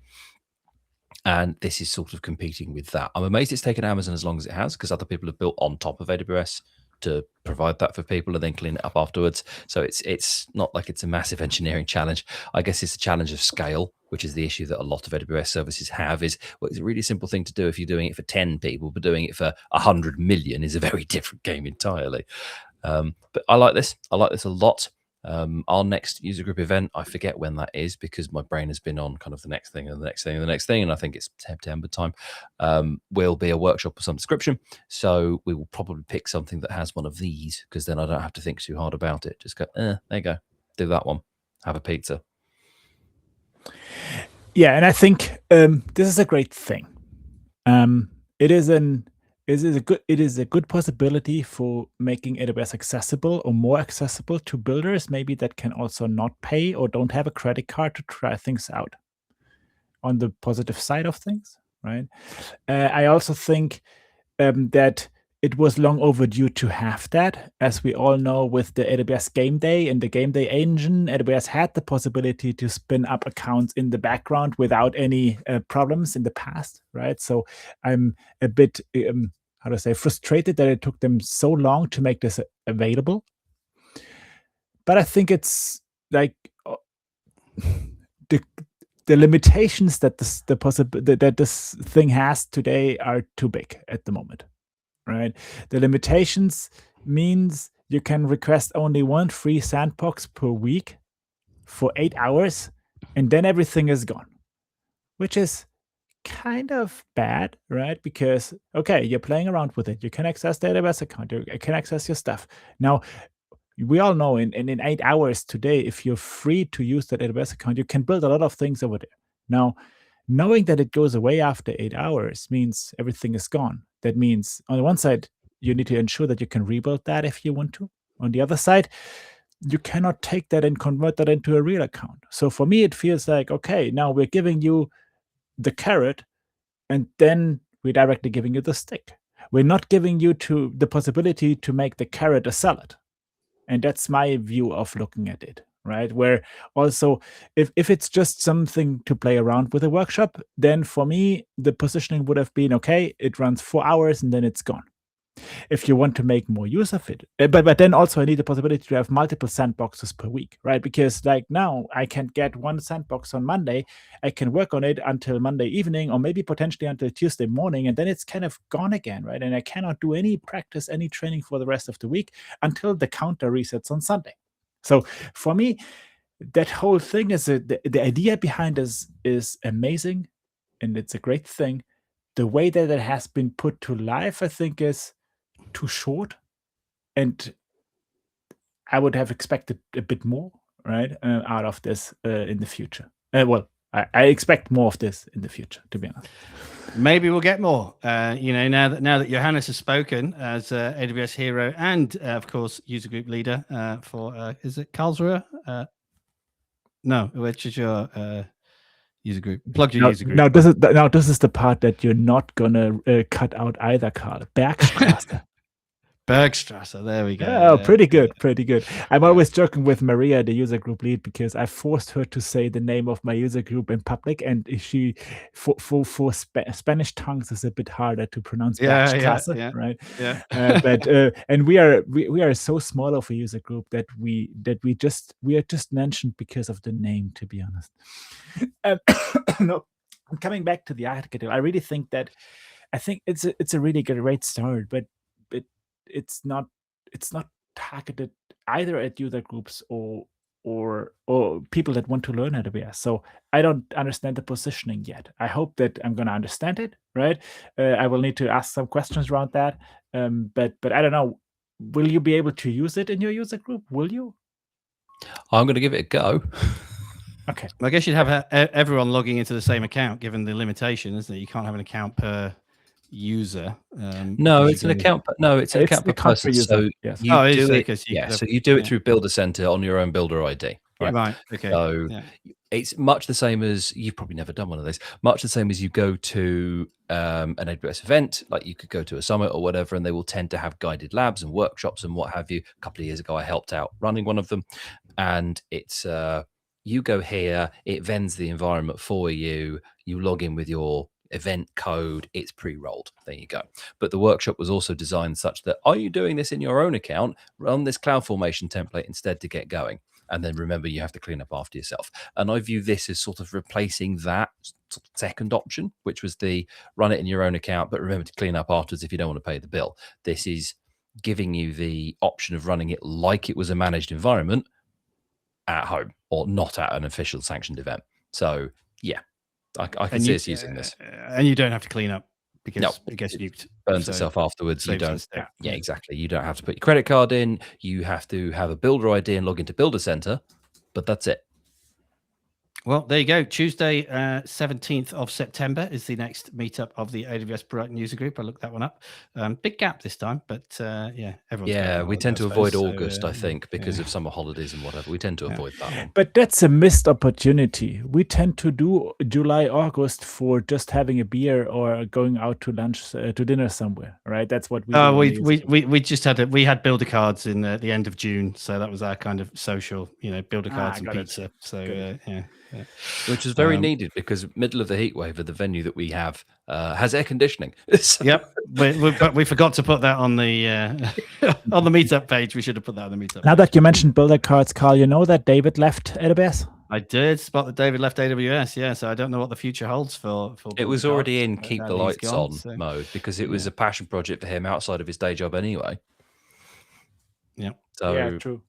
And this is sort of competing with that. I'm amazed it's taken Amazon as long as it has, because other people have built on top of AWS to provide that for people and then clean it up afterwards. So it's not like it's a massive engineering challenge. I guess it's a challenge of scale, which is the issue that a lot of AWS services have. Is, well, it's a really simple thing to do if you're doing it for 10 people, but doing it for 100 million is a very different game entirely. But I like this. I like this a lot. Our next user group event, I forget when that is because my brain has been on kind of the next thing and the next thing and the next thing, and I think it's September time, will be a workshop of some description. So we will probably pick something that has one of these, because then I don't have to think too hard about it. Just go, there you go, do that one, have a pizza. Yeah, and I think this is a great thing. It is a good possibility for making AWS accessible or more accessible to builders, maybe that can also not pay or don't have a credit card to try things out. On the positive side of things, right? I also think that it was long overdue to have that. As we all know, with the AWS Game Day and the Game Day engine, AWS had the possibility to spin up accounts in the background without any problems in the past, right? So I'm a bit, frustrated that it took them so long to make this available. But I think it's like the limitations that this thing has today are too big at the moment. Right, the limitations means you can request only one free sandbox per week for 8 hours, and then everything is gone, which is kind of bad, right? Because okay, you're playing around with it, you can access the AWS account, you can access your stuff. Now, we all know in 8 hours today, if you're free to use that AWS account, you can build a lot of things over there. Now, knowing that it goes away after 8 hours means everything is gone. That means on the one side, you need to ensure that you can rebuild that if you want to. On the other side, you cannot take that and convert that into a real account. So for me, it feels like, okay, now we're giving you the carrot, and then we're directly giving you the stick. We're not giving you the possibility to make the carrot a salad. And that's my view of looking at it. Right, where also if it's just something to play around with a workshop, then for me the positioning would have been, okay, it runs 4 hours and then it's gone. if you want to make more use of it. But then also I need the possibility to have multiple sandboxes per week, right? Because like now I can get one sandbox on Monday, I can work on it until Monday evening, or maybe potentially until Tuesday morning, and then it's kind of gone again, right? And I cannot do any practice, any training for the rest of the week until the counter resets on Sunday. So for me, that whole thing is the idea behind this is amazing, and it's a great thing. The way that it has been put to life, I think, is too short, and I would have expected a bit more, right, out of this in the future. Well, I expect more of this in the future, to be honest. Maybe we'll get more. Now that Johannes has spoken as AWS hero and of course user group leader for is it Karlsruhe? No, which is your user group? Plug your user group. Now this is the part that you're not gonna cut out either, Karl. Bergstraße. Bergstraße, there we go. Yeah, pretty good. I'm always joking with Maria, the user group lead, because I forced her to say the name of my user group in public, and she, for Spanish tongues, is a bit harder to pronounce. Bergstraße, right? Yeah. But and we are so small of a user group that we are just mentioned because of the name, to be honest. No, coming back to the article, I really think that it's a really great start, but it's not targeted either at user groups or people that want to learn AWS. So I don't understand the positioning yet. I hope that I'm going to understand it, right? I will need to ask some questions around that. But I don't know. Will you be able to use it in your user group? Will you? I'm going to give it a go. Okay. I guess you'd have everyone logging into the same account, given the limitation, isn't it? You can't have an account per user. No, it's an account. No, it's an account per person. So yes. you do it. So you do it through Builder Center on your own Builder ID. Right. Right. Okay. So it's much the same as, you've probably never done one of those. Much the same as you go to an AWS event, like you could go to a summit or whatever, and they will tend to have guided labs and workshops and what have you. A couple of years ago, I helped out running one of them, and it's you go here, it vends the environment for you. You log in with your event code, it's pre-rolled. There you go. But the workshop was also designed such that, are you doing this in your own account? Run this CloudFormation template instead to get going. And then remember, you have to clean up after yourself. And I view this as sort of replacing that sort of second option, which was the run it in your own account, but remember to clean up afterwards if you don't want to pay the bill. This is giving you the option of running it like it was a managed environment at home, or not at an official sanctioned event. So yeah, I can see us using this. And you don't have to clean up because it gets nuked. Burns itself afterwards. You don't. Yeah, exactly. You don't have to put your credit card in. You have to have a Builder ID and log into Builder Center, but that's it. Well, there you go. Tuesday, 17th of September is the next meetup of the AWS Brighton user group. I looked that one up. Big gap this time, but everyone's we tend to avoid August, I think, because of summer holidays and whatever. We tend to avoid that one. But that's a missed opportunity. We tend to do July, August for just having a beer or going out to lunch, to dinner somewhere, right? That's what we. We just had builder cards in the end of June, so that was our kind of social, builder cards and pizza. So which is very needed, because middle of the heat wave of the venue that we have has air conditioning. Yep, but we forgot to put that on the on the meetup page. We should have put that on the meetup. Now that you mentioned builder cards, Karl, you know that David left AWS. I did spot that David left AWS. Yeah, so I don't know what the future holds for. It was already in keep the lights on mode, because it was a passion project for him outside of his day job anyway. Yeah. So yeah, true.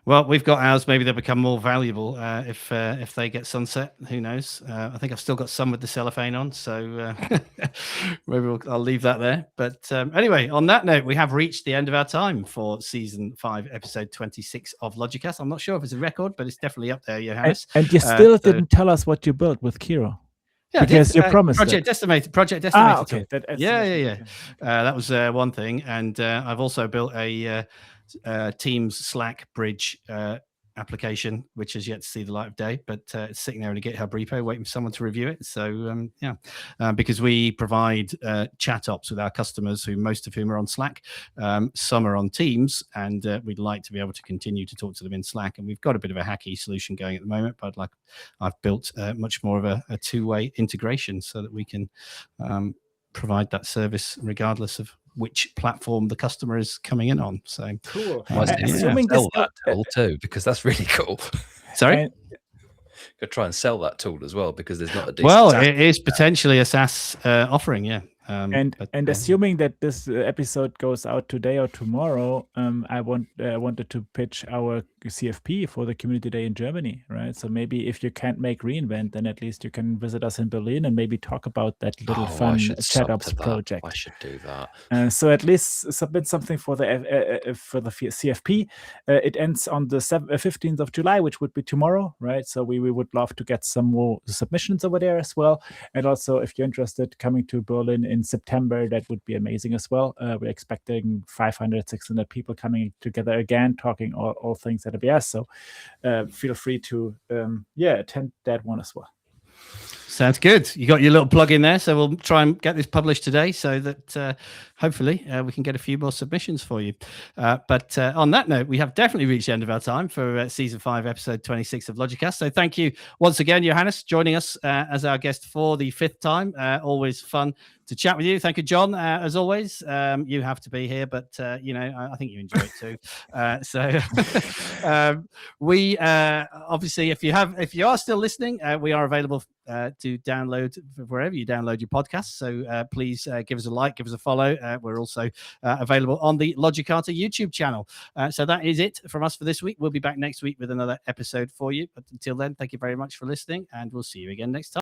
Well, we've got ours. Maybe they'll become more valuable if they get sunset. Who knows? I think I've still got some with the cellophane on, so maybe I'll leave that there. But anyway, on that note, we have reached the end of our time for season 5, episode 26 of Logicast. I'm not sure if it's a record, but it's definitely up there, Johannes. And you still didn't tell us what you built with Kiro. Yeah, because you promised Project Estimator. Okay. That was one thing, and I've also built a Teams Slack bridge application, which has yet to see the light of day, but it's sitting there in a GitHub repo waiting for someone to review it. So because we provide chat ops with our customers, who most of whom are on Slack, some are on Teams, and we'd like to be able to continue to talk to them in Slack. And we've got a bit of a hacky solution going at the moment, but I've built much more of a two-way integration so that we can provide that service regardless of which platform the customer is coming in on. So Cool. Assuming this sell that tool too, because that's really cool. Sorry. Could try and sell that tool as well, because there's not a decent well, SaaS it is potentially a SaaS offering, yeah. And assuming that this episode goes out today or tomorrow, I wanted to pitch our CFP for the Community Day in Germany, right? So maybe if you can't make reInvent, then at least you can visit us in Berlin and maybe talk about that little fun ChatOps project. I should do that. So at least submit something for the CFP. It ends on the 15th of July, which would be tomorrow, right? So we would love to get some more submissions over there as well. And also, if you're interested, coming to Berlin in September, that would be amazing as well. We're expecting 500, 600 people coming together again, talking all things AWS. So feel free to attend that one as well. Sounds good. You got your little plug in there, so we'll try and get this published today, so that hopefully we can get a few more submissions for you. But on that note, we have definitely reached the end of our time for season 5, episode 26 of Logicast. So thank you once again, Johannes, joining us as our guest for the 5th time. Always fun to chat with you. Thank you, John. As always, you have to be here, but I think you enjoy it too. We obviously, if you are still listening, we are available to download wherever you download your podcasts. So please give us a like, give us a follow. We're also available on the Logicata YouTube channel. So that is it from us for this week. We'll be back next week with another episode for you. But until then, thank you very much for listening, and we'll see you again next time.